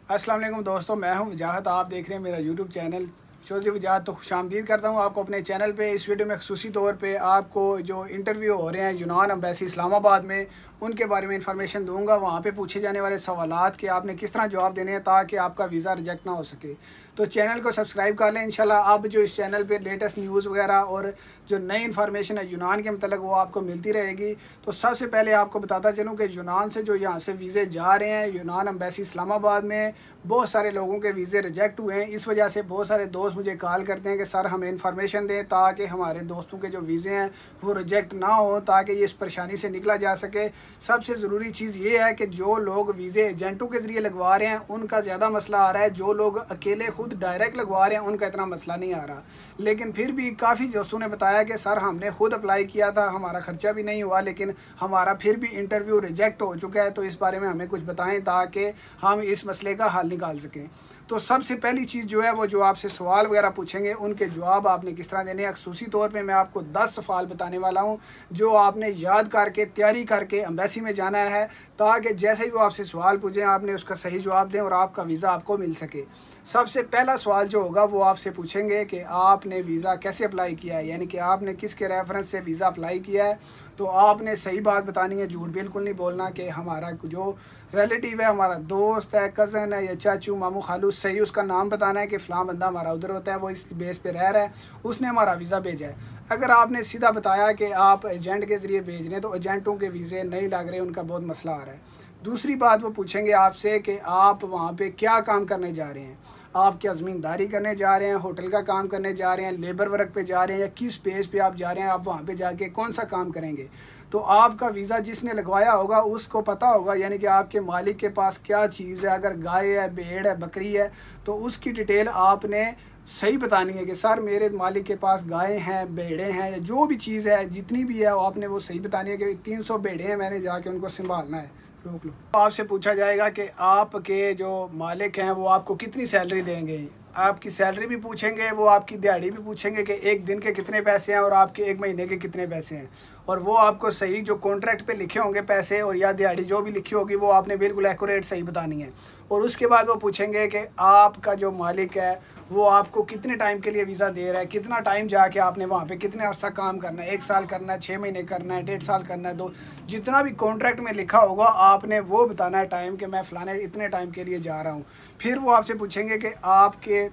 अस्सलाम वालेकुम दोस्तों, मैं हूं वजाहत। आप देख रहे हैं मेरा यूट्यूब चैनल चौधरी वजाहत। तो खुशामदीद करता हूं आपको अपने चैनल पे। इस वीडियो में खसूसी तौर पे आपको जो इंटरव्यू हो रहे हैं यूनान एम्बेसी इस्लामाबाद में, उनके बारे में इंफॉर्मेशन दूंगा। वहाँ पे पूछे जाने वाले सवालात के आपने किस तरह जवाब देने हैं ताकि आपका वीज़ा रिजेक्ट ना हो सके। तो चैनल को सब्सक्राइब कर लें इंशाल्लाह। अब जो इस चैनल पे लेटेस्ट न्यूज़ वगैरह और जो नई इन्फॉर्मेशन है यूनान के मतलब वो आपको मिलती रहेगी। तो सबसे पहले आपको बताता चलूँ कि यूनान से जो यहाँ से वीज़े जा रहे हैं यूनान एम्बेसी इस्लामाबाद में, बहुत सारे लोगों के वीज़े रिजेक्ट हुए हैं। इस वजह से बहुत सारे दोस्त मुझे कॉल करते हैं कि सर हमें इन्फॉर्मेशन दें ताकि हमारे दोस्तों के जो वीज़े हैं वो रिजेक्ट ना हो, ताकि ये इस परेशानी से निकला जा सके। सबसे ज़रूरी चीज़ ये है कि जो लोग वीज़े एजेंटों के ज़रिए लगवा रहे हैं उनका ज़्यादा मसला आ रहा है। जो लोग अकेले खुद डायरेक्ट लगवा रहे हैं उनका इतना मसला नहीं आ रहा। लेकिन फिर भी काफ़ी दोस्तों ने बताया कि सर हमने खुद अप्लाई किया था, हमारा ख़र्चा भी नहीं हुआ, लेकिन हमारा फिर भी इंटरव्यू रिजेक्ट हो चुका है। तो इस बारे में हमें कुछ बताएं ताकि हम इस मसले का हल निकाल सकें। तो सबसे पहली चीज़ जो है वो जो आपसे सवाल वगैरह पूछेंगे उनके जवाब आपने किस तरह देने हैं। खसूसी तौर पे मैं आपको 10 सवाल बताने वाला हूँ जो आपने याद करके तैयारी करके एम्बेसी में जाना है, ताकि जैसे ही वो आपसे सवाल पूछें आपने उसका सही जवाब दें और आपका वीज़ा आपको मिल सके। सबसे पहला सवाल जो होगा वो आपसे पूछेंगे कि आपने वीज़ा कैसे अप्लाई किया है, यानी कि आपने किसके रेफरेंस से वीज़ा अप्लाई किया है। तो आपने सही बात बतानी है, झूठ बिल्कुल नहीं बोलना कि हमारा जो रिलेटिव है, हमारा दोस्त है, कज़न है या चाचू मामू खालू, सही उसका नाम बताना है कि फ़लाँ बंदा हमारा उधर होता है, वो इस बेस पे रह रहा है, उसने हमारा वीज़ा भेजा है। अगर आपने सीधा बताया कि आप एजेंट के ज़रिए भेज रहे हैं तो एजेंटों के वीज़े नहीं लग रहे, उनका बहुत मसला आ रहा है। दूसरी बात वो पूछेंगे आपसे कि आप वहाँ पे क्या काम करने जा रहे हैं। आप क्या ज़मींदारी करने जा रहे हैं, होटल का काम करने जा रहे हैं, लेबर वर्क पे जा रहे हैं, या किस बेस पे आप जा रहे हैं, आप वहाँ पे जाके कौन सा काम करेंगे। तो आपका वीज़ा जिसने लगवाया होगा उसको पता होगा, यानी कि आपके मालिक के पास क्या चीज़ है। अगर गाय है, भेड़ है, बकरी है तो उसकी डिटेल आपने सही बतानी है कि सर मेरे मालिक के पास गायें हैं, भेड़ें हैं, या जो भी चीज़ है जितनी भी है आपने वो सही बतानी है कि 300 भेड़ें हैं, मैंने जाके उनको संभालना है। रोक लो। तो आपसे पूछा जाएगा कि आपके जो मालिक हैं वो आपको कितनी सैलरी देंगे। आपकी सैलरी भी पूछेंगे, वो आपकी दिहाड़ी भी पूछेंगे कि एक दिन के कितने पैसे हैं और आपके एक महीने के कितने पैसे हैं। और वो आपको सही जो कॉन्ट्रैक्ट पे लिखे होंगे पैसे और या दिहाड़ी जो भी लिखी होगी वो आपने बिल्कुल एक्यूरेट सही बतानी है। और उसके बाद वो पूछेंगे कि आपका जो मालिक है वो आपको कितने टाइम के लिए वीज़ा दे रहा है, कितना टाइम जाके आपने वहाँ पे कितने अर्सा काम करना है, 1 साल करना है, 6 महीने करना है, 1.5 साल करना है, 2, जितना भी कॉन्ट्रैक्ट में लिखा होगा आपने वो बताना है टाइम कि मैं फ़लाने इतने टाइम के लिए जा रहा हूँ। फिर वो आपसे पूछेंगे कि आपके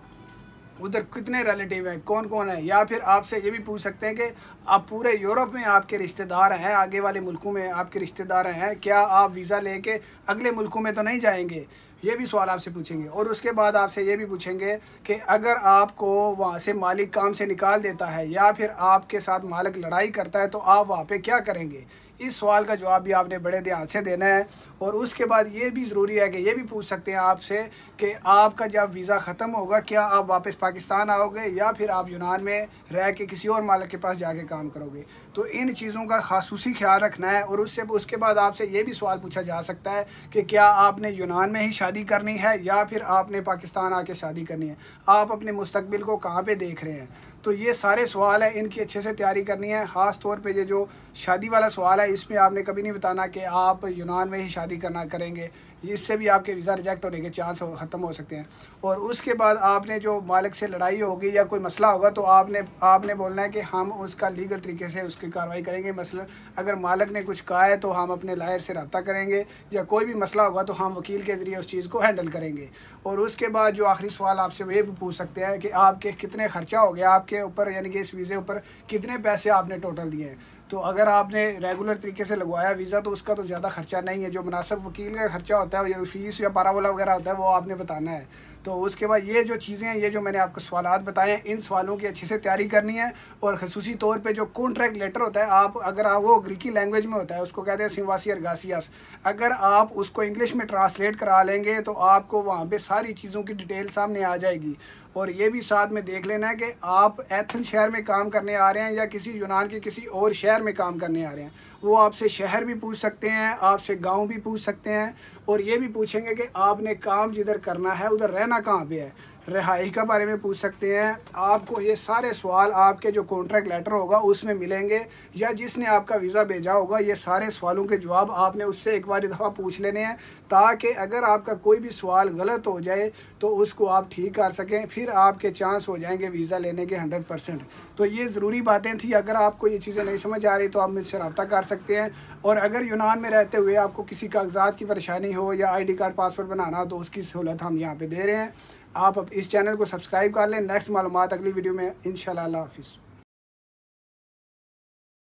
उधर कितने रिलेटिव हैं, कौन कौन है, या फिर आपसे ये भी पूछ सकते हैं कि आप पूरे यूरोप में आपके रिश्तेदार हैं, आगे वाले मुल्कों में आपके रिश्तेदार हैं, क्या आप वीज़ा लेके अगले मुल्कों में तो नहीं जाएंगे। ये भी सवाल आपसे पूछेंगे। और उसके बाद आपसे ये भी पूछेंगे कि अगर आपको वहाँ से मालिक काम से निकाल देता है या फिर आपके साथ मालिक लड़ाई करता है तो आप वहाँ पे क्या करेंगे। इस सवाल का जवाब भी आपने बड़े ध्यान से देना है। और उसके बाद ये भी ज़रूरी है कि ये भी पूछ सकते हैं आपसे कि आपका जब वीज़ा ख़त्म होगा क्या आप वापस पाकिस्तान आओगे या फिर आप यूनान में रह के किसी और मालिक के पास जाके काम करोगे। तो इन चीज़ों का खासूसी ख्याल रखना है। और उसके बाद आपसे ये भी सवाल पूछा जा सकता है कि क्या आपने यूनान में ही शादी करनी है या फिर आपने पाकिस्तान आके शादी करनी है, आप अपने मुस्तकबिल को कहाँ पे देख रहे हैं। तो ये सारे सवाल हैं, इनकी अच्छे से तैयारी करनी है। ख़ास तौर पे ये जो शादी वाला सवाल है इसमें आपने कभी नहीं बताना कि आप यूनान में ही शादी करना करेंगे, इससे भी आपके वीज़ा रिजेक्ट होने के चांस ख़त्म हो सकते हैं। और उसके बाद आपने जो मालिक से लड़ाई होगी या कोई मसला होगा तो आपने बोलना है कि हम उसका लीगल तरीके से उसकी कार्रवाई करेंगे। मसलन अगर मालिक ने कुछ कहा है तो हम अपने लायर से रब्ता करेंगे, या कोई भी मसला होगा तो हम वकील के ज़रिए उस चीज़ को हैंडल करेंगे। और उसके बाद जो आखिरी सवाल आपसे ये भी पूछ सकते हैं कि आपके कितने खर्चा हो गया आपके ऊपर, यानी कि इस वीज़े ऊपर कितने पैसे आपने टोटल दिए हैं। तो अगर आपने रेगुलर तरीके से लगवाया वीज़ा तो उसका तो ज़्यादा खर्चा नहीं है। जो मुनासिब वकील का खर्चा होता है या फ़ीस या पारावला वगैरह होता है वो आपने बताना है। तो उसके बाद ये जो चीज़ें हैं, ये जो मैंने आपको सवालात बताए हैं, इन सवालों की अच्छे से तैयारी करनी है। और खसूसी तौर पे जो कॉन्ट्रैक्ट लेटर होता है, अगर वो ग्रीकी लैंग्वेज में होता है, उसको कहते हैं सिंवासी अर्गासियास, अगर आप उसको इंग्लिश में ट्रांसलेट करा लेंगे तो आपको वहाँ पे सारी चीज़ों की डिटेल सामने आ जाएगी। और ये भी साथ में देख लेना है कि आप एथेंस शहर में काम करने आ रहे हैं या किसी यूनान के किसी और शहर में काम करने आ रहे हैं। वो आपसे शहर भी पूछ सकते हैं, आपसे गांव भी पूछ सकते हैं, और ये भी पूछेंगे कि आपने काम जिधर करना है उधर रहना कहाँ पे है। रिहाई के बारे में पूछ सकते हैं। आपको ये सारे सवाल आपके जो कॉन्ट्रैक्ट लेटर होगा उसमें मिलेंगे, या जिसने आपका वीज़ा भेजा होगा ये सारे सवालों के जवाब आपने उससे एक बार दफ़ा पूछ लेने हैं, ताकि अगर आपका कोई भी सवाल गलत हो जाए तो उसको आप ठीक कर सकें, फिर आपके चांस हो जाएंगे वीज़ा लेने के 100%। तो ये ज़रूरी बातें थी। अगर आपको ये चीज़ें नहीं समझ आ रही तो आप मुझसे रब्ता कर सकते हैं। और अगर यूनान में रहते हुए आपको किसी कागजात की परेशानी हो या ID कार्ड पासपोर्ट बनाना हो तो उसकी सहूलत हम यहाँ पे दे रहे हैं। आप इस चैनल को सब्सक्राइब कर लें। नेक्स्ट मालूमात अगली वीडियो में इंशाल्लाह। अल्लाह हाफिज़।